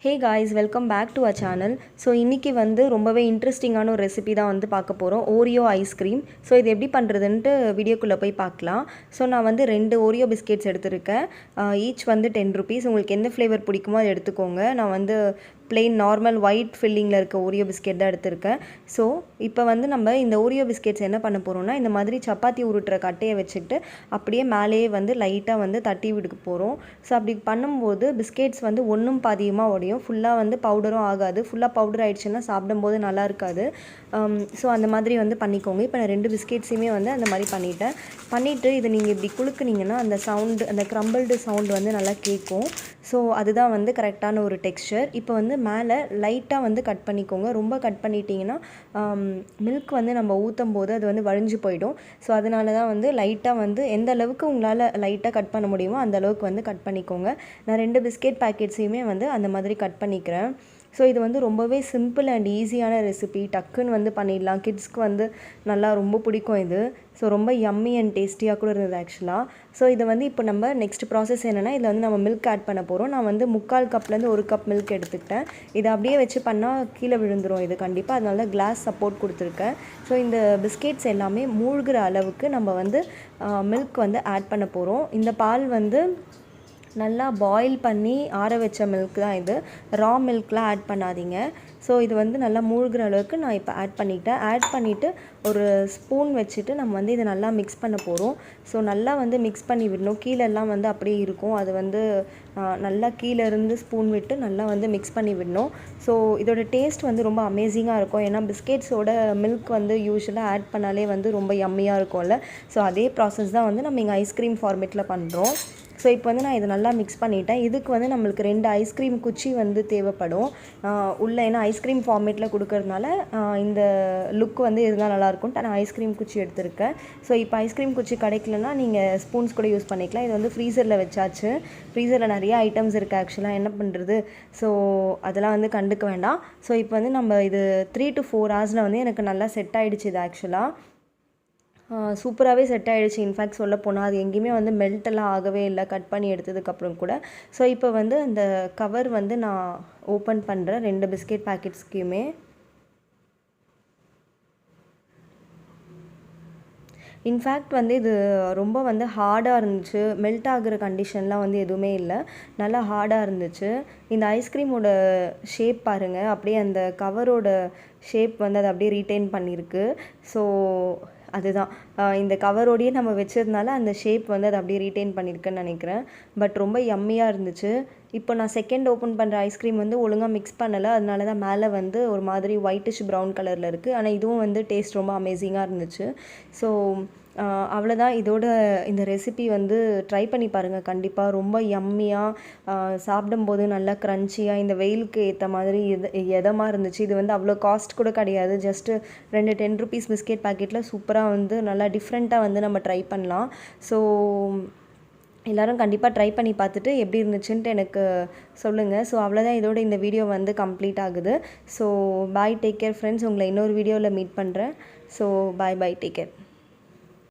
Hey guys, welcome back to our channel. So இன்றைக்கி வந்து ரொம்பவே இன்ட்ரெஸ்டிங்கான ஒரு ரெசிபி தான் வந்து பார்க்க போகிறோம். Oreo ice cream. ஸோ இது எப்படி பண்ணுறதுன்ட்டு வீடியோக்குள்ளே போய் பார்க்கலாம். ஸோ நான் வந்து 2 ஓரியோ பிஸ்கெட்ஸ் எடுத்துருக்கேன். ஈச் வந்து 10 rupees. உங்களுக்கு எந்த ஃப்ளேவர் பிடிக்குமோ அதை எடுத்துக்கோங்க. நான் வந்து plain நார்மல் ஒயிட் ஃபில்லிங்கில் இருக்க ஓரியோ பிஸ்கெட் தான் எடுத்திருக்கேன். ஸோ இப்போ வந்து நம்ம இந்த ஓரியோ பிஸ்கெட்ஸ் என்ன பண்ண போகிறோம்னா, இந்த மாதிரி சப்பாத்தி உருட்டுற கட்டையை வச்சுட்டு அப்படியே மேலேயே வந்து லைட்டாக வந்து தட்டி விடுக்க போகிறோம். ஸோ அப்படி பண்ணும்போது பிஸ்கெட்ஸ் வந்து ஒன்றும் பாதியமாக உடையும், ஃபுல்லாக வந்து பவுடரும் ஆகாது. ஃபுல்லாக பவுடர் ஆகிடுச்சுன்னா சாப்பிடும்போது நல்லா இருக்காது. ஸோ அந்த மாதிரி வந்து பண்ணிக்கோங்க. இப்போ நான் 2 பிஸ்கெட்ஸுமே வந்து அந்த மாதிரி பண்ணிவிட்டு இதை நீங்கள் இப்படி குலுக்குனீங்கன்னா அந்த சவுண்டு, அந்த க்ரம்பிள்டு சவுண்டு வந்து நல்லா கேட்கும். ஸோ அதுதான் வந்து கரெக்டான ஒரு டெக்ஸ்சர். இப்போ வந்து மேலே லைட்டாக வந்து கட் பண்ணிக்கோங்க. ரொம்ப கட் பண்ணிட்டீங்கன்னா மில்க் வந்து நம்ம ஊற்றும் போது அது வந்து வழிஞ்சு போயிடும். ஸோ அதனால தான் வந்து லைட்டாக வந்து எந்த அளவுக்கு உங்களால் லைட்டாக கட் பண்ண முடியுமோ அந்த அளவுக்கு வந்து கட் பண்ணிக்கோங்க. நான் 2 பிஸ்கெட் பேக்கெட்ஸையுமே வந்து அந்த மாதிரி கட் பண்ணிக்கிறேன். ஸோ இது வந்து ரொம்பவே சிம்பிள் அண்ட் ஈஸியான ரெசிபி. டக்குன்னு வந்து பண்ணிடலாம். கிட்ஸ்க்கு வந்து நல்லா ரொம்ப பிடிக்கும் இது. ஸோ ரொம்ப யம்மி அண்ட் டேஸ்டியாக கூட இருந்தது ஆக்சுவலாக. ஸோ இதை வந்து இப்போ நம்ம நெக்ஸ்ட் ப்ராசஸ் என்னென்னா, இதில் வந்து நம்ம மில்க் ஆட் பண்ண போகிறோம். நான் வந்து 3/4 கப்லேருந்து 1 கப் மில்க் எடுத்துக்கிட்டேன். இதை அப்படியே வச்சு பண்ணால் கீழே விழுந்துடும் இது கண்டிப்பாக. அதனால கிளாஸ் சப்போர்ட் கொடுத்துருக்கேன். ஸோ இந்த பிஸ்கெட்ஸ் எல்லாமே மூழ்கிற அளவுக்கு நம்ம வந்து மில்க் வந்து ஆட் பண்ண போகிறோம். இந்த பால் வந்து நல்லா பாயில் பண்ணி ஆற வச்ச மில்க் தான் இது. ரா மில்க்லாம் ஆட் பண்ணாதீங்க. ஸோ இது வந்து நல்லா மூழ்கிற அளவுக்கு நான் இப்போ ஆட் பண்ணிவிட்டு ஒரு ஸ்பூன் வச்சுட்டு நம்ம வந்து இதை நல்லா மிக்ஸ் பண்ண போகிறோம். ஸோ நல்லா வந்து மிக்ஸ் பண்ணி விடணும். கீழெல்லாம் வந்து அப்படியே இருக்கும். அது வந்து நல்லா கீழே இருந்து ஸ்பூன் விட்டு நல்லா வந்து மிக்ஸ் பண்ணி விடணும். ஸோ இதோட டேஸ்ட் வந்து ரொம்ப அமேசிங்காக இருக்கும். ஏன்னா பிஸ்கெட்ஸோட மில்க் வந்து யூஸ்வலாக ஆட் பண்ணாலே வந்து ரொம்ப யம்மியாக இருக்கும்ல. ஸோ அதே ப்ராசஸ் தான் வந்து நம்ம இங்கே ஐஸ்கிரீம் ஃபார்மேட்டில் பண்ணுறோம். ஸோ இப்போ வந்து நான் இதை நல்லா மிக்ஸ் பண்ணிட்டேன். இதுக்கு வந்து நம்மளுக்கு 2 ஐஸ்கிரீம் குச்சி வந்து தேவைப்படும் உள்ளே. ஏன்னா ஐஸ்கிரீம் ஃபார்மேட்டில் கொடுக்கறதுனால இந்த லுக் வந்து இருந்தால் நல்லாயிருக்கும்ட்டு நான் ஐஸ்கிரீம் குச்சி எடுத்திருக்கேன். ஸோ இப்போ ஐஸ்கிரீம் குச்சி கிடைக்கலன்னா நீங்கள் ஸ்பூன்ஸ் கூட யூஸ் பண்ணிக்கலாம். இது வந்து ஃப்ரீசரில் வச்சாச்சு. ஃப்ரீசரில் நிறைய ஐட்டம்ஸ் இருக்குது ஆக்சுவலாக. என்ன பண்ணுறது? ஸோ அதெல்லாம் வந்து கண்டுக்க வேண்டாம். ஸோ இப்போ வந்து நம்ம இது 3 to 4 hours வந்து எனக்கு நல்லா செட் ஆகிடுச்சு இது ஆக்சுவலாக. சூப்பராகவே செட் ஆகிடுச்சு. இன்ஃபேக்ட் சொல்ல போனால் அது எங்கேயுமே வந்து மெல்ட்டெல்லாம் ஆகவே இல்லை கட் பண்ணி எடுத்ததுக்கப்புறம் கூட. ஸோ இப்போ வந்து அந்த கவர் வந்து நான் ஓப்பன் பண்ணுறேன் 2 பிஸ்கெட் பேக்கெட்ஸ்க்குமே. இன்ஃபேக்ட் வந்து இது ரொம்ப வந்து ஹார்டாக இருந்துச்சு. மெல்ட் ஆகிற கண்டிஷன்லாம் வந்து எதுவுமே இல்லை. நல்லா ஹார்டாக இருந்துச்சு. இந்த ஐஸ்கிரீமோட ஷேப் பாருங்கள். அப்படியே அந்த கவரோட ஷேப் வந்து அதை அப்படியே ரீட்டைன் பண்ணியிருக்கு. ஸோ அதுதான் இந்த கவரோடையே நம்ம வச்சதுனால அந்த ஷேப் வந்து அதை அப்படியே ரீட்டைன் பண்ணியிருக்குன்னு நினைக்கிறேன். பட் ரொம்ப யம்மியாக இருந்துச்சு. இப்போ நான் செகண்ட் ஓப்பன் பண்ணுற ஐஸ்கிரீம் வந்து ஒழுங்காக மிக்ஸ் பண்ணலை. அதனால தான் மேலே வந்து ஒரு மாதிரி ஒயிட்டிஷ் ப்ரௌன் கலரில் இருக்குது. ஆனால் இதுவும் வந்து டேஸ்ட் ரொம்ப அமேசிங்காக இருந்துச்சு. ஸோ அவ்வளோதான். இதோட இந்த ரெசிபி வந்து ட்ரை பண்ணி பாருங்கள் கண்டிப்பாக. ரொம்ப யம்மியாக சாப்பிடும்போது நல்லா க்ரன்ச்சியாக இந்த வெயிலுக்கு ஏற்ற மாதிரி எதமாக இருந்துச்சு. இது வந்து அவ்வளோ காஸ்ட் கூட கிடையாது. ஜஸ்ட்டு 2 10 rupees பிஸ்கெட் பேக்கெட்டில் சூப்பராக வந்து நல்லா டிஃப்ரெண்ட்டாக வந்து நம்ம ட்ரை பண்ணலாம். ஸோ எல்லோரும் கண்டிப்பாக ட்ரை பண்ணி பார்த்துட்டு எப்படி இருந்துச்சுன்ட்டு எனக்கு சொல்லுங்கள். ஸோ அவ்வளோதான். இதோட இந்த வீடியோ வந்து கம்ப்ளீட் ஆகுது. So bye, take care friends. உங்களை இன்னொரு வீடியோவில் மீட் பண்ணுறேன். So bye, take care.